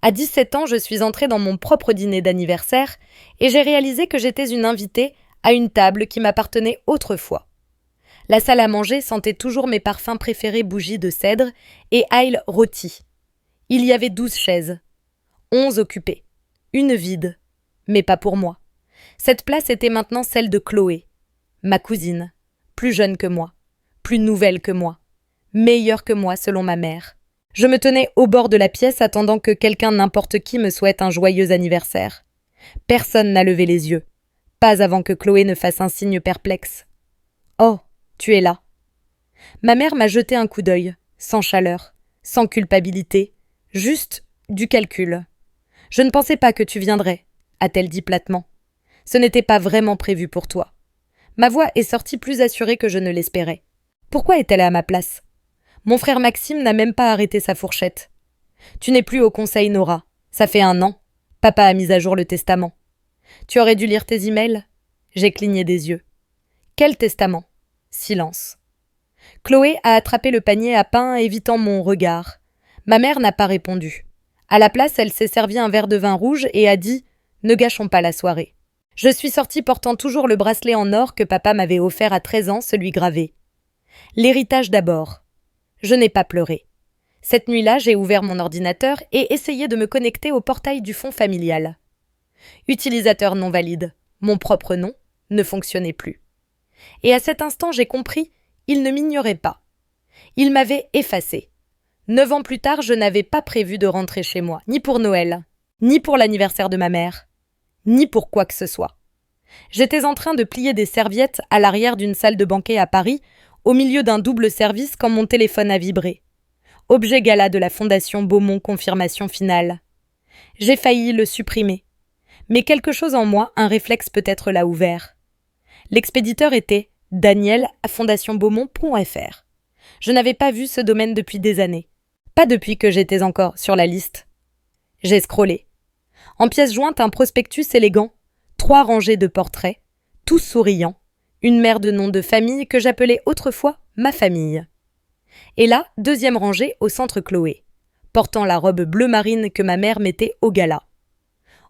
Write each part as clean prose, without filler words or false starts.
À 17 ans, je suis entrée dans mon propre dîner d'anniversaire et j'ai réalisé que j'étais une invitée à une table qui m'appartenait autrefois. La salle à manger sentait toujours mes parfums préférés bougies de cèdre et ail rôti. Il y avait 12 chaises, 11 occupées, une vide, mais pas pour moi. Cette place était maintenant celle de Chloé, ma cousine, plus jeune que moi, plus nouvelle que moi, meilleure que moi selon ma mère. Je me tenais au bord de la pièce attendant que quelqu'un n'importe qui me souhaite un joyeux anniversaire. Personne n'a levé les yeux, pas avant que Chloé ne fasse un signe perplexe. « Oh, tu es là !» Ma mère m'a jeté un coup d'œil, sans chaleur, sans culpabilité, juste du calcul. « Je ne pensais pas que tu viendrais, » a-t-elle dit platement. « Ce n'était pas vraiment prévu pour toi. » Ma voix est sortie plus assurée que je ne l'espérais. Pourquoi est-elle à ma place ? Mon frère Maxime n'a même pas arrêté sa fourchette. « Tu n'es plus au conseil, Nora. Ça fait 1 an. Papa a mis à jour le testament. »« Tu aurais dû lire tes emails ?» J'ai cligné des yeux. « Quel testament ?» Silence. Chloé a attrapé le panier à pain, évitant mon regard. Ma mère n'a pas répondu. À la place, elle s'est servi un verre de vin rouge et a dit « Ne gâchons pas la soirée ». Je suis sortie portant toujours le bracelet en or que papa m'avait offert à 13 ans, celui gravé. L'héritage d'abord. Je n'ai pas pleuré. Cette nuit-là, j'ai ouvert mon ordinateur et essayé de me connecter au portail du fonds familial. Utilisateur non valide, mon propre nom, ne fonctionnait plus. Et à cet instant, j'ai compris, il ne m'ignorait pas. Il m'avait effacé. 9 ans plus tard, je n'avais pas prévu de rentrer chez moi, ni pour Noël, ni pour l'anniversaire de ma mère, ni pour quoi que ce soit. J'étais en train de plier des serviettes à l'arrière d'une salle de banquet à Paris, au milieu d'un double service quand mon téléphone a vibré. Objet gala de la Fondation Beaumont Confirmation Finale. J'ai failli le supprimer. Mais quelque chose en moi, un réflexe peut-être l'a ouvert. L'expéditeur était daniel@fondationbeaumont.fr. Je n'avais pas vu ce domaine depuis des années. Pas depuis que j'étais encore sur la liste. J'ai scrollé. En pièce jointe, un prospectus élégant, 3 rangées de portraits, tous souriants, une mère de nom de famille que j'appelais autrefois ma famille. Et là, 2e rangée au centre Chloé, portant la robe bleu marine que ma mère mettait au gala.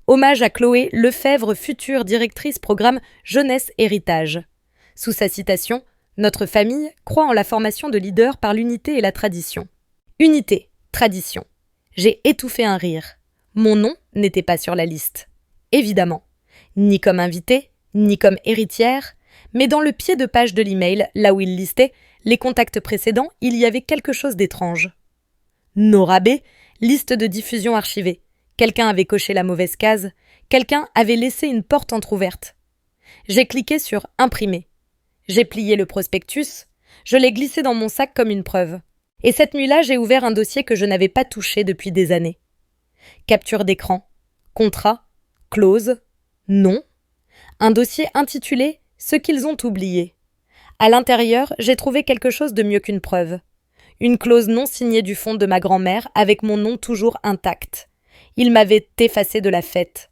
Hommage à Chloé Lefebvre, future directrice programme Jeunesse Héritage. Sous sa citation, notre famille croit en la formation de leaders par l'unité et la tradition. Unité, tradition. J'ai étouffé un rire. Mon nom n'était pas sur la liste. Évidemment. Ni comme invitée, ni comme héritière, mais dans le pied de page de l'email, là où il listait les contacts précédents, il y avait quelque chose d'étrange. Nora B, liste de diffusion archivée. Quelqu'un avait coché la mauvaise case, quelqu'un avait laissé une porte entr'ouverte. J'ai cliqué sur « Imprimer ». J'ai plié le prospectus, je l'ai glissé dans mon sac comme une preuve. Et cette nuit-là, j'ai ouvert un dossier que je n'avais pas touché depuis des années. Capture d'écran, contrat, clause, nom. Un dossier intitulé « Ce qu'ils ont oublié ». À l'intérieur, j'ai trouvé quelque chose de mieux qu'une preuve. Une clause non signée du fond de ma grand-mère avec mon nom toujours intact. Ils m'avaient effacé de la fête.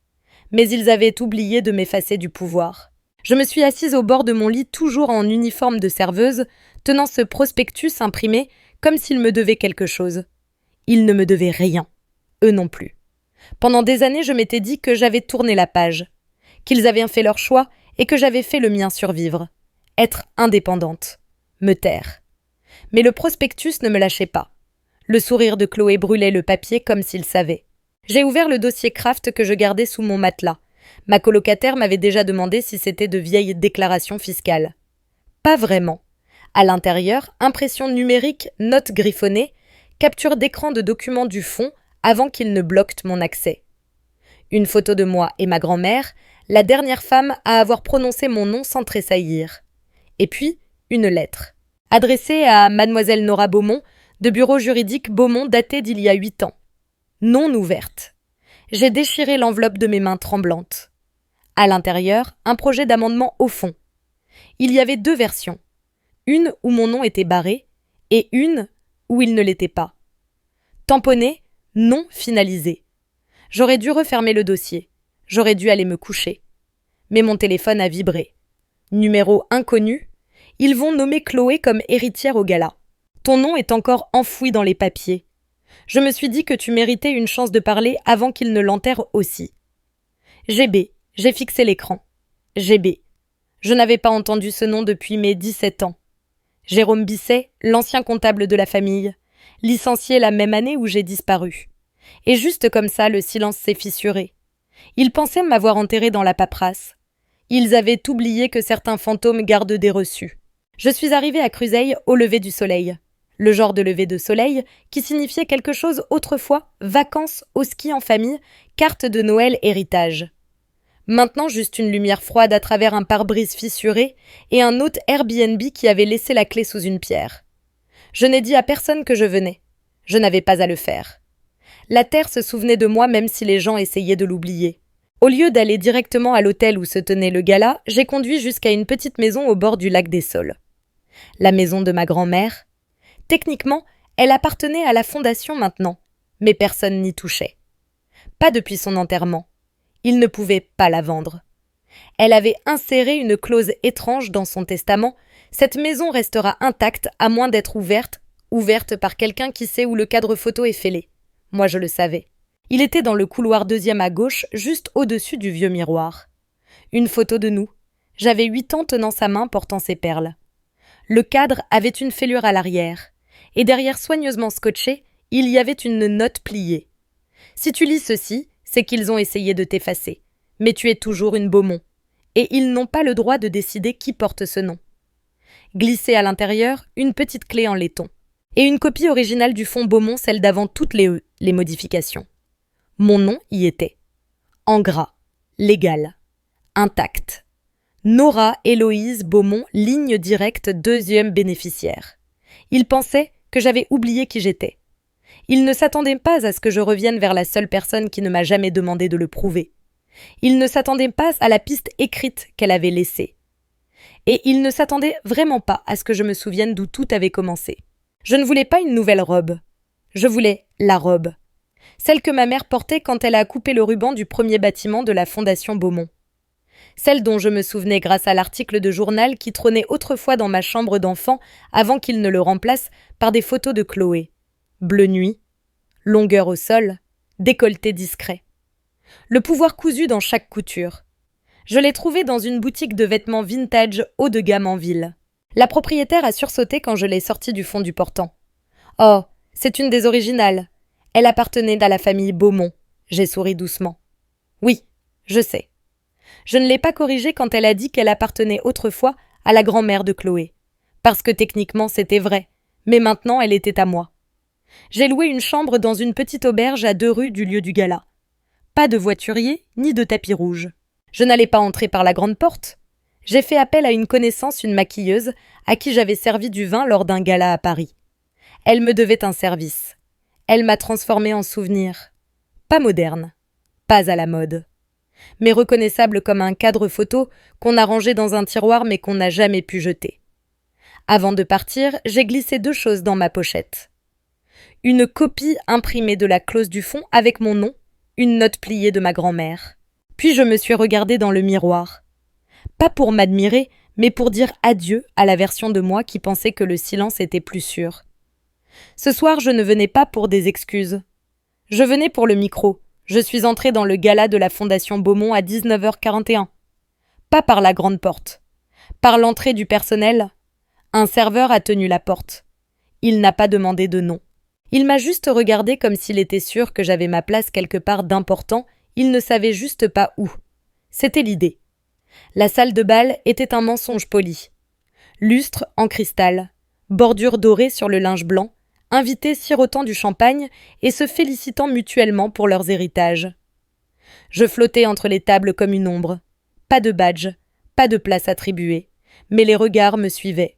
Mais ils avaient oublié de m'effacer du pouvoir. Je me suis assise au bord de mon lit toujours en uniforme de serveuse, tenant ce prospectus imprimé comme s'ils me devaient quelque chose. Ils ne me devaient rien. Eux non plus. Pendant des années, je m'étais dit que j'avais tourné la page, qu'ils avaient fait leur choix et que j'avais fait le mien survivre. Être indépendante. Me taire. Mais le prospectus ne me lâchait pas. Le sourire de Chloé brûlait le papier comme s'il savait. J'ai ouvert le dossier Kraft que je gardais sous mon matelas. Ma colocataire m'avait déjà demandé si c'était de vieilles déclarations fiscales. Pas vraiment. À l'intérieur, impression numérique, notes griffonnées, capture d'écran de documents du fond avant qu'ils ne bloquent mon accès. Une photo de moi et ma grand-mère, la dernière femme à avoir prononcé mon nom sans tressaillir. Et puis, une lettre. Adressée à Mademoiselle Nora Beaumont, de bureau juridique Beaumont daté d'il y a 8 ans. Non ouverte. J'ai déchiré l'enveloppe de mes mains tremblantes. À l'intérieur, un projet d'amendement au fond. Il y avait 2 versions. Une où mon nom était barré et une où il ne l'était pas. Tamponné, non finalisé. J'aurais dû refermer le dossier. J'aurais dû aller me coucher. Mais mon téléphone a vibré. Numéro inconnu. Ils vont nommer Chloé comme héritière au gala. Ton nom est encore enfoui dans les papiers. Je me suis dit que tu méritais une chance de parler avant qu'il ne l'enterre aussi. GB, j'ai fixé l'écran. GB. Je n'avais pas entendu ce nom depuis mes 17 ans. Jérôme Bisset, l'ancien comptable de la famille, licencié la même année où j'ai disparu. Et juste comme ça, le silence s'est fissuré. Ils pensaient m'avoir enterré dans la paperasse. Ils avaient oublié que certains fantômes gardent des reçus. Je suis arrivée à Cruseille au lever du soleil. Le genre de lever de soleil qui signifiait quelque chose autrefois, vacances au ski en famille, carte de Noël héritage. Maintenant juste une lumière froide à travers un pare-brise fissuré et un hôte Airbnb qui avait laissé la clé sous une pierre. Je n'ai dit à personne que je venais. Je n'avais pas à le faire. La terre se souvenait de moi même si les gens essayaient de l'oublier. Au lieu d'aller directement à l'hôtel où se tenait le gala, j'ai conduit jusqu'à une petite maison au bord du lac des Saules. La maison de ma grand-mère. Techniquement, elle appartenait à la fondation maintenant, mais personne n'y touchait. Pas depuis son enterrement. Il ne pouvait pas la vendre. Elle avait inséré une clause étrange dans son testament. Cette maison restera intacte à moins d'être ouverte par quelqu'un qui sait où le cadre photo est fêlé. Moi je le savais. Il était dans le couloir 2e à gauche, juste au-dessus du vieux miroir. Une photo de nous. J'avais 8 ans tenant sa main portant ses perles. Le cadre avait une fêlure à l'arrière, et derrière soigneusement scotché, il y avait une note pliée. Si tu lis ceci, c'est qu'ils ont essayé de t'effacer. Mais tu es toujours une Beaumont. Et ils n'ont pas le droit de décider qui porte ce nom. Glissée à l'intérieur, une petite clé en laiton. Et une copie originale du fond Beaumont, celle d'avant toutes les modifications. Mon nom y était. En gras. Légal. Intact. Nora Héloïse Beaumont, ligne directe 2e bénéficiaire. Ils pensaient que j'avais oublié qui j'étais. Ils ne s'attendaient pas à ce que je revienne vers la seule personne qui ne m'a jamais demandé de le prouver. Ils ne s'attendaient pas à la piste écrite qu'elle avait laissée. Et ils ne s'attendaient vraiment pas à ce que je me souvienne d'où tout avait commencé. Je ne voulais pas une nouvelle robe. Je voulais la robe. Celle que ma mère portait quand elle a coupé le ruban du premier bâtiment de la Fondation Beaumont. Celle dont je me souvenais grâce à l'article de journal qui trônait autrefois dans ma chambre d'enfant avant qu'il ne le remplace par des photos de Chloé. Bleu nuit, longueur au sol, décolleté discret. Le pouvoir cousu dans chaque couture. Je l'ai trouvé dans une boutique de vêtements vintage haut de gamme en ville. La propriétaire a sursauté quand je l'ai sortie du fond du portant. Oh, c'est une des originales. Elle appartenait à la famille Beaumont. J'ai souri doucement. Oui, je sais. Je ne l'ai pas corrigée quand elle a dit qu'elle appartenait autrefois à la grand-mère de Chloé. Parce que techniquement c'était vrai, mais maintenant elle était à moi. J'ai loué une chambre dans une petite auberge à 2 rues du lieu du gala. Pas de voiturier, ni de tapis rouge. Je n'allais pas entrer par la grande porte. J'ai fait appel à une connaissance, une maquilleuse, à qui j'avais servi du vin lors d'un gala à Paris. Elle me devait un service. Elle m'a transformée en souvenir. Pas moderne, pas à la mode, mais reconnaissable comme un cadre photo qu'on a rangé dans un tiroir mais qu'on n'a jamais pu jeter. Avant de partir, j'ai glissé 2 choses dans ma pochette. Une copie imprimée de la clause du fond avec mon nom, une note pliée de ma grand-mère. Puis je me suis regardée dans le miroir. Pas pour m'admirer, mais pour dire adieu à la version de moi qui pensait que le silence était plus sûr. Ce soir, je ne venais pas pour des excuses. Je venais pour le micro. Je suis entrée dans le gala de la Fondation Beaumont à 19h41. Pas par la grande porte. Par l'entrée du personnel. Un serveur a tenu la porte. Il n'a pas demandé de nom. Il m'a juste regardé comme s'il était sûr que j'avais ma place quelque part d'important, il ne savait juste pas où. C'était l'idée. La salle de bal était un mensonge poli. Lustre en cristal, bordure dorée sur le linge blanc, invités sirotant du champagne et se félicitant mutuellement pour leurs héritages. Je flottais entre les tables comme une ombre. Pas de badge, pas de place attribuée, mais les regards me suivaient.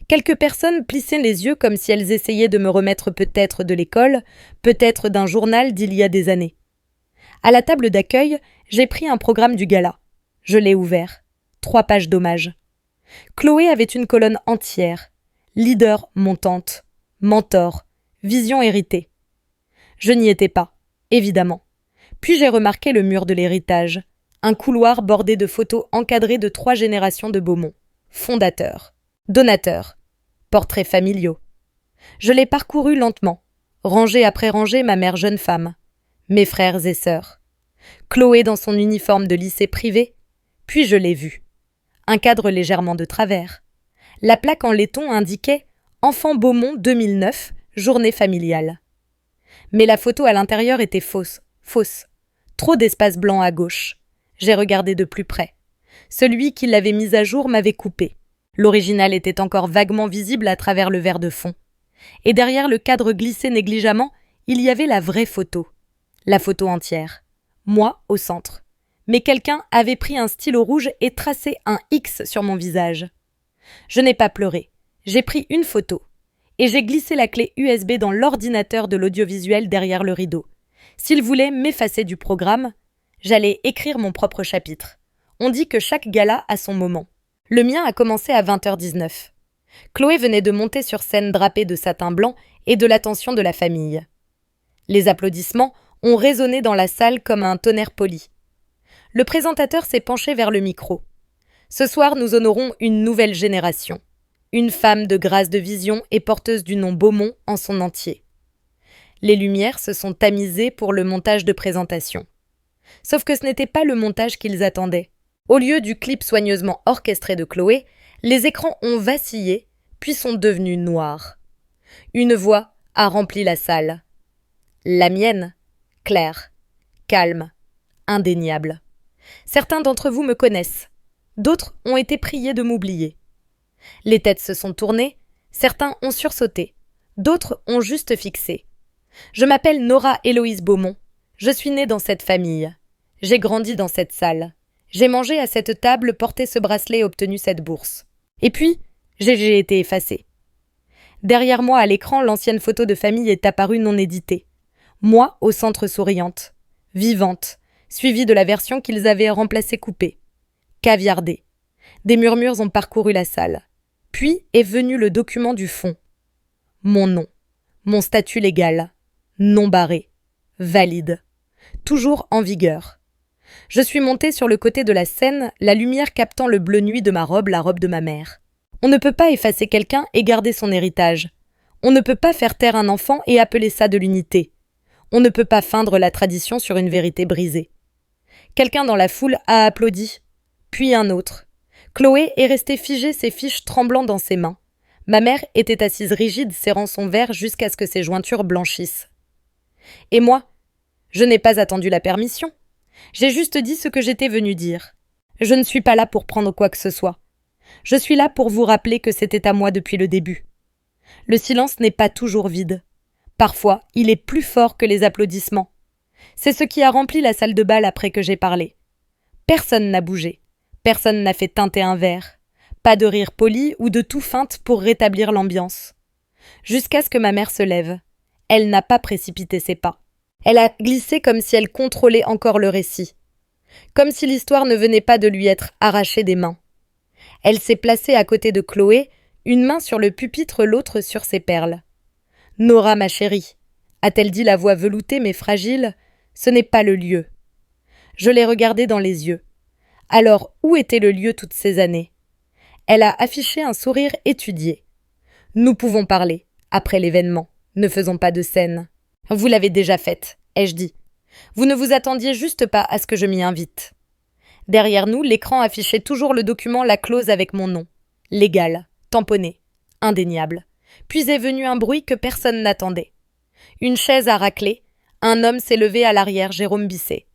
Quelques personnes plissaient les yeux comme si elles essayaient de me remettre peut-être de l'école, peut-être d'un journal d'il y a des années. À la table d'accueil, j'ai pris un programme du gala. Je l'ai ouvert. 3 pages d'hommage. Chloé avait une colonne entière. Leader montante. Mentor. Vision héritée. Je n'y étais pas, évidemment. Puis j'ai remarqué le mur de l'héritage. Un couloir bordé de photos encadrées de 3 générations de Beaumont. Fondateurs. Donateurs. Portraits familiaux. Je l'ai parcouru lentement, Rangée après rangée, ma mère jeune femme. Mes frères et sœurs. Chloé dans son uniforme de lycée privé. Puis je l'ai vue. Un cadre légèrement de travers. La plaque en laiton indiquait « Enfant Beaumont 2009, journée familiale ». Mais la photo à l'intérieur était fausse. Trop d'espace blanc à gauche. J'ai regardé de plus près. Celui qui l'avait mise à jour m'avait coupé. L'original était encore vaguement visible à travers le verre de fond. Et derrière le cadre glissé négligemment, il y avait la vraie photo. La photo entière. Moi au centre. Mais quelqu'un avait pris un stylo rouge et tracé un X sur mon visage. Je n'ai pas pleuré. J'ai pris une photo. Et j'ai glissé la clé USB dans l'ordinateur de l'audiovisuel derrière le rideau. S'il voulait m'effacer du programme, j'allais écrire mon propre chapitre. On dit que chaque gala a son moment. Le mien a commencé à 20h19. Chloé venait de monter sur scène drapée de satin blanc et de l'attention de la famille. Les applaudissements ont résonné dans la salle comme un tonnerre poli. Le présentateur s'est penché vers le micro. Ce soir, nous honorons une nouvelle génération. Une femme de grâce de vision et porteuse du nom Beaumont en son entier. Les lumières se sont tamisées pour le montage de présentation. Sauf que ce n'était pas le montage qu'ils attendaient. Au lieu du clip soigneusement orchestré de Chloé, les écrans ont vacillé, puis sont devenus noirs. Une voix a rempli la salle. La mienne, claire, calme, indéniable. Certains d'entre vous me connaissent. D'autres ont été priés de m'oublier. Les têtes se sont tournées, certains ont sursauté, d'autres ont juste fixé. Je m'appelle Nora Héloïse Beaumont. Je suis née dans cette famille. J'ai grandi dans cette salle. J'ai mangé à cette table, porté ce bracelet et obtenu cette bourse. Et puis, j'ai été effacée. Derrière moi, à l'écran, l'ancienne photo de famille est apparue non éditée. Moi, au centre souriante, vivante, suivie de la version qu'ils avaient remplacée coupée. Caviardée. Des murmures ont parcouru la salle. Puis est venu le document du fond. Mon nom. Mon statut légal. Non barré. Valide. Toujours en vigueur. Je suis montée sur le côté de la scène, la lumière captant le bleu nuit de ma robe, la robe de ma mère. On ne peut pas effacer quelqu'un et garder son héritage. On ne peut pas faire taire un enfant et appeler ça de l'unité. On ne peut pas feindre la tradition sur une vérité brisée. Quelqu'un dans la foule a applaudi. Puis un autre. Chloé est restée figée, ses fiches tremblant dans ses mains. Ma mère était assise rigide, serrant son verre jusqu'à ce que ses jointures blanchissent. Et moi, je n'ai pas attendu la permission. J'ai juste dit ce que j'étais venue dire. Je ne suis pas là pour prendre quoi que ce soit. Je suis là pour vous rappeler que c'était à moi depuis le début. Le silence n'est pas toujours vide. Parfois, il est plus fort que les applaudissements. C'est ce qui a rempli la salle de bal après que j'ai parlé. Personne n'a bougé. Personne n'a fait teinter un verre. Pas de rire poli ou de tout feinte pour rétablir l'ambiance. Jusqu'à ce que ma mère se lève. Elle n'a pas précipité ses pas. Elle a glissé comme si elle contrôlait encore le récit. Comme si l'histoire ne venait pas de lui être arrachée des mains. Elle s'est placée à côté de Chloé, une main sur le pupitre, l'autre sur ses perles. « Nora, ma chérie », a-t-elle dit la voix veloutée mais fragile, « ce n'est pas le lieu. » Je l'ai regardée dans les yeux. Alors, où était le lieu toutes ces années? Elle a affiché un sourire étudié. « Nous pouvons parler, après l'événement. Ne faisons pas de scène. »« Vous l'avez déjà faite, ai-je dit. Vous ne vous attendiez juste pas à ce que je m'y invite. » Derrière nous, l'écran affichait toujours le document, la clause avec mon nom. Légal, tamponné, indéniable. Puis est venu un bruit que personne n'attendait. Une chaise a raclé. Un homme s'est levé à l'arrière, Jérôme Bisset.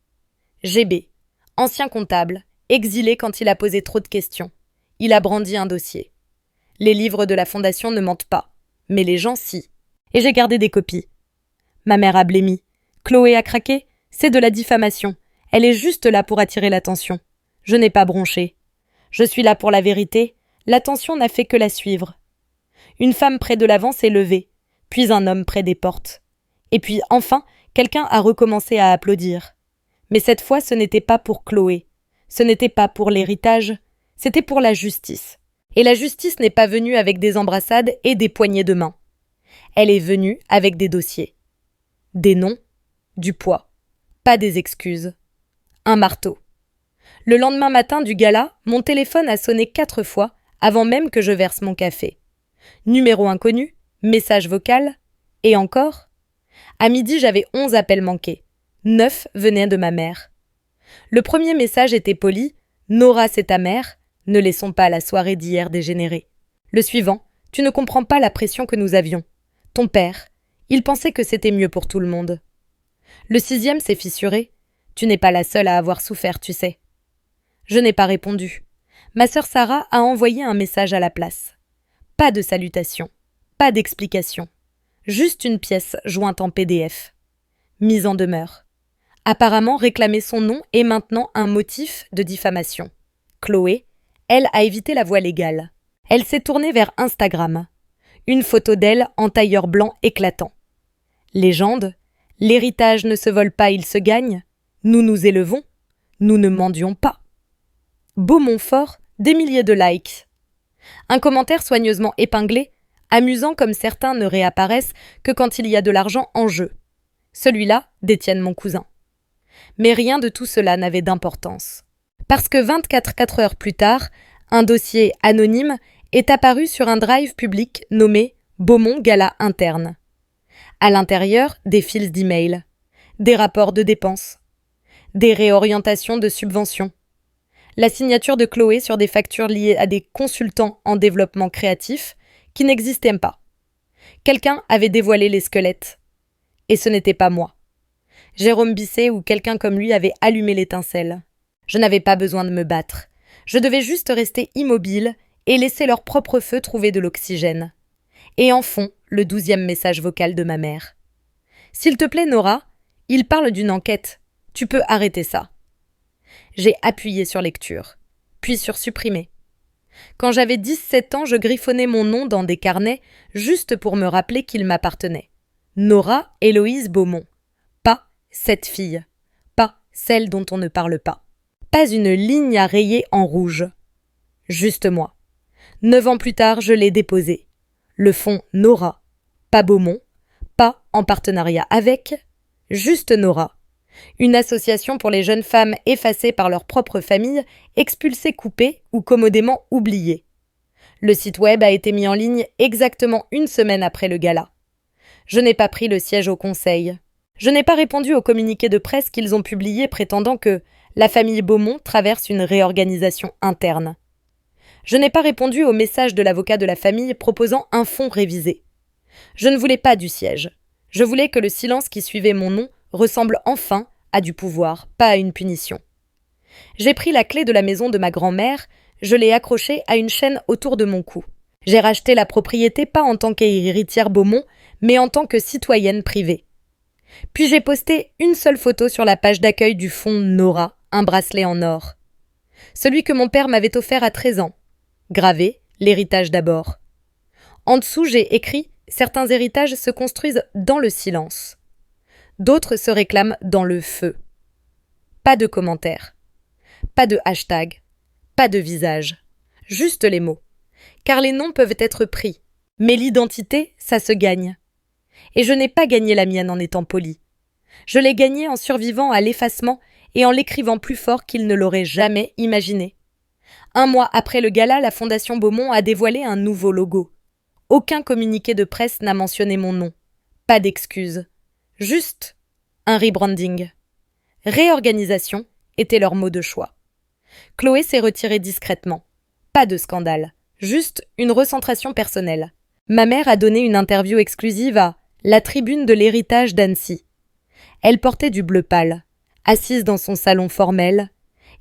GB, ancien comptable, exilé quand il a posé trop de questions. Il a brandi un dossier. Les livres de la fondation ne mentent pas, mais les gens si. Et j'ai gardé des copies. Ma mère a blêmi. Chloé a craqué. C'est de la diffamation. Elle est juste là pour attirer l'attention. Je n'ai pas bronché. Je suis là pour la vérité. L'attention n'a fait que la suivre. Une femme près de l'avant s'est levée, puis un homme près des portes. Et puis, enfin, quelqu'un a recommencé à applaudir. Mais cette fois, ce n'était pas pour Chloé. Ce n'était pas pour l'héritage. C'était pour la justice. Et la justice n'est pas venue avec des embrassades et des poignées de main. Elle est venue avec des dossiers. Des noms, du poids. Pas des excuses. Un marteau. Le lendemain matin du gala, mon téléphone a sonné 4 fois avant même que je verse mon café. Numéro inconnu, message vocal, et encore, À midi, j'avais 11 appels manqués. 9 venaient de ma mère. Le premier message était poli. Nora, c'est ta mère. Ne laissons pas la soirée d'hier dégénérer. Le suivant. Tu ne comprends pas la pression que nous avions. Ton père. Il pensait que c'était mieux pour tout le monde. Le 6e s'est fissuré. Tu n'es pas la seule à avoir souffert, tu sais. Je n'ai pas répondu. Ma sœur Sarah a envoyé un message à la place. Pas de salutation. Pas d'explication. Juste une pièce jointe en PDF. Mise en demeure. Apparemment, réclamer son nom est maintenant un motif de diffamation. Chloé, elle, a évité la voie légale. Elle s'est tournée vers Instagram. Une photo d'elle en tailleur blanc éclatant. Légende, l'héritage ne se vole pas, il se gagne. Nous nous élevons. Nous ne mendions pas. Beaumontfort, des milliers de likes. Un commentaire soigneusement épinglé, amusant comme certains ne réapparaissent que quand il y a de l'argent en jeu. Celui-là d'Étienne mon cousin. Mais rien de tout cela n'avait d'importance. Parce que 24 heures plus tard, un dossier anonyme est apparu sur un drive public nommé Beaumont Gala Interne. À l'intérieur, des fils d'emails, des rapports de dépenses, des réorientations de subventions, la signature de Chloé sur des factures liées à des consultants en développement créatif qui n'existaient pas. Quelqu'un avait dévoilé les squelettes. Et ce n'était pas moi. Jérôme Bisset ou quelqu'un comme lui avait allumé l'étincelle. Je n'avais pas besoin de me battre. Je devais juste rester immobile et laisser leur propre feu trouver de l'oxygène. Et en fond, le 12e message vocal de ma mère. « S'il te plaît, Nora, il parle d'une enquête. Tu peux arrêter ça. » J'ai appuyé sur lecture, puis sur supprimer. Quand j'avais 17 ans, je griffonnais mon nom dans des carnets juste pour me rappeler qu'il m'appartenait. Nora Héloïse Beaumont. Pas cette fille. Pas celle dont on ne parle pas. Pas une ligne à rayer en rouge. Juste moi. 9 ans plus tard, je l'ai déposé. Le fond Nora. Pas Beaumont. Pas en partenariat avec. Juste Nora. Une association pour les jeunes femmes effacées par leur propre famille, expulsées, coupées ou commodément oubliées. Le site web a été mis en ligne exactement 1 semaine après le gala. Je n'ai pas pris le siège au conseil. Je n'ai pas répondu au communiqué de presse qu'ils ont publié prétendant que la famille Beaumont traverse une réorganisation interne. Je n'ai pas répondu au message de l'avocat de la famille proposant un fonds révisé. Je ne voulais pas du siège. Je voulais que le silence qui suivait mon nom ressemble enfin à du pouvoir, pas à une punition. J'ai pris la clé de la maison de ma grand-mère, je l'ai accrochée à une chaîne autour de mon cou. J'ai racheté la propriété pas en tant qu'héritière Beaumont, mais en tant que citoyenne privée. Puis j'ai posté une seule photo sur la page d'accueil du fonds Nora, un bracelet en or. Celui que mon père m'avait offert à 13 ans. Gravé, l'héritage d'abord. En dessous, j'ai écrit « Certains héritages se construisent dans le silence. D'autres se réclament dans le feu. » Pas de commentaires. Pas de hashtag. Pas de visage. Juste les mots. Car les noms peuvent être pris. Mais l'identité, ça se gagne. Et je n'ai pas gagné la mienne en étant poli. Je l'ai gagnée en survivant à l'effacement et en l'écrivant plus fort qu'il ne l'aurait jamais imaginé. 1 mois après le gala, la Fondation Beaumont a dévoilé un nouveau logo. Aucun communiqué de presse n'a mentionné mon nom. Pas d'excuses. Juste un rebranding. Réorganisation était leur mot de choix. Chloé s'est retirée discrètement. Pas de scandale. Juste une recentration personnelle. Ma mère a donné une interview exclusive à La Tribune de l'héritage d'Annecy. Elle portait du bleu pâle, assise dans son salon formel,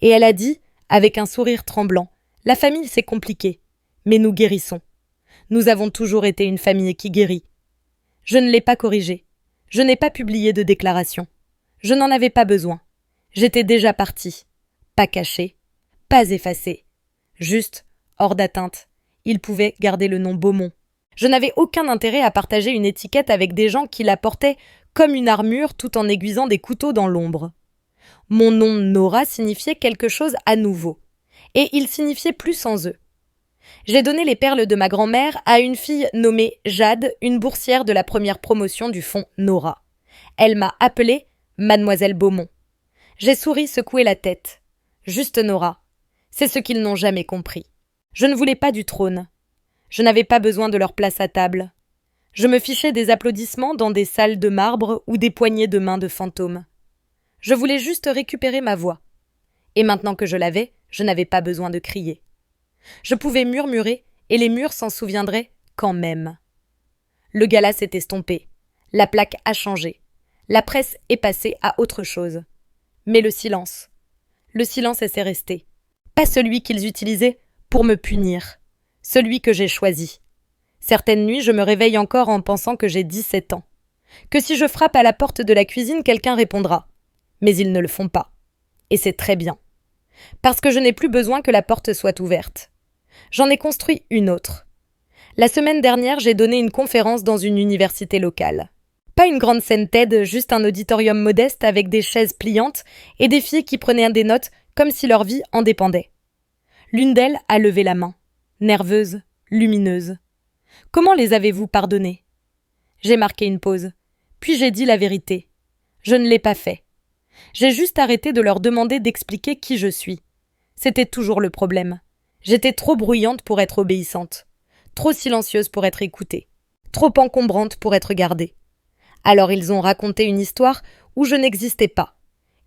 et elle a dit, avec un sourire tremblant, « La famille, c'est compliqué, mais nous guérissons. Nous avons toujours été une famille qui guérit. » Je ne l'ai pas corrigée. Je n'ai pas publié de déclaration. Je n'en avais pas besoin. J'étais déjà partie. Pas cachée, pas effacée. Juste, hors d'atteinte. Il pouvait garder le nom Beaumont. Je n'avais aucun intérêt à partager une étiquette avec des gens qui la portaient comme une armure tout en aiguisant des couteaux dans l'ombre. Mon nom Nora signifiait quelque chose à nouveau. Et il signifiait plus sans eux. J'ai donné les perles de ma grand-mère à une fille nommée Jade, une boursière de la première promotion du fonds Nora. Elle m'a appelée Mademoiselle Beaumont. J'ai souri, secoué la tête. Juste Nora. C'est ce qu'ils n'ont jamais compris. Je ne voulais pas du trône. Je n'avais pas besoin de leur place à table. Je me fichais des applaudissements dans des salles de marbre ou des poignées de main de fantômes. Je voulais juste récupérer ma voix. Et maintenant que je l'avais, je n'avais pas besoin de crier. Je pouvais murmurer et les murs s'en souviendraient quand même. Le gala s'est estompé. La plaque a changé. La presse est passée à autre chose. Mais le silence est resté. Pas celui qu'ils utilisaient pour me punir. Celui que j'ai choisi. Certaines nuits, je me réveille encore en pensant que j'ai 17 ans. Que si je frappe à la porte de la cuisine, quelqu'un répondra. Mais ils ne le font pas. Et c'est très bien. Parce que je n'ai plus besoin que la porte soit ouverte. J'en ai construit une autre. La semaine dernière, j'ai donné une conférence dans une université locale. Pas une grande scène TED, juste un auditorium modeste avec des chaises pliantes et des filles qui prenaient des notes comme si leur vie en dépendait. L'une d'elles a levé la main, nerveuse, lumineuse. « Comment les avez-vous pardonnés ?» J'ai marqué une pause. Puis j'ai dit la vérité. Je ne l'ai pas fait. J'ai juste arrêté de leur demander d'expliquer qui je suis. C'était toujours le problème. J'étais trop bruyante pour être obéissante. Trop silencieuse pour être écoutée. Trop encombrante pour être gardée. Alors ils ont raconté une histoire où je n'existais pas.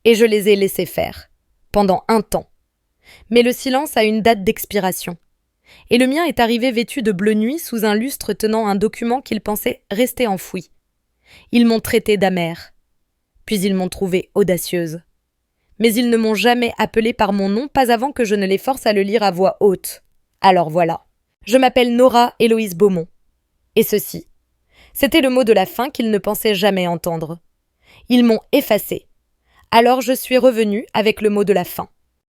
Et je les ai laissés faire. Pendant un temps. Mais le silence a une date d'expiration. Et le mien est arrivé vêtu de bleu nuit sous un lustre tenant un document qu'ils pensaient rester enfoui. Ils m'ont traitée d'amère. Puis ils m'ont trouvée audacieuse. Mais ils ne m'ont jamais appelée par mon nom, pas avant que je ne les force à le lire à voix haute. Alors voilà. Je m'appelle Nora Héloïse Beaumont. Et ceci. C'était le mot de la fin qu'ils ne pensaient jamais entendre. Ils m'ont effacée. Alors je suis revenue avec le mot de la fin.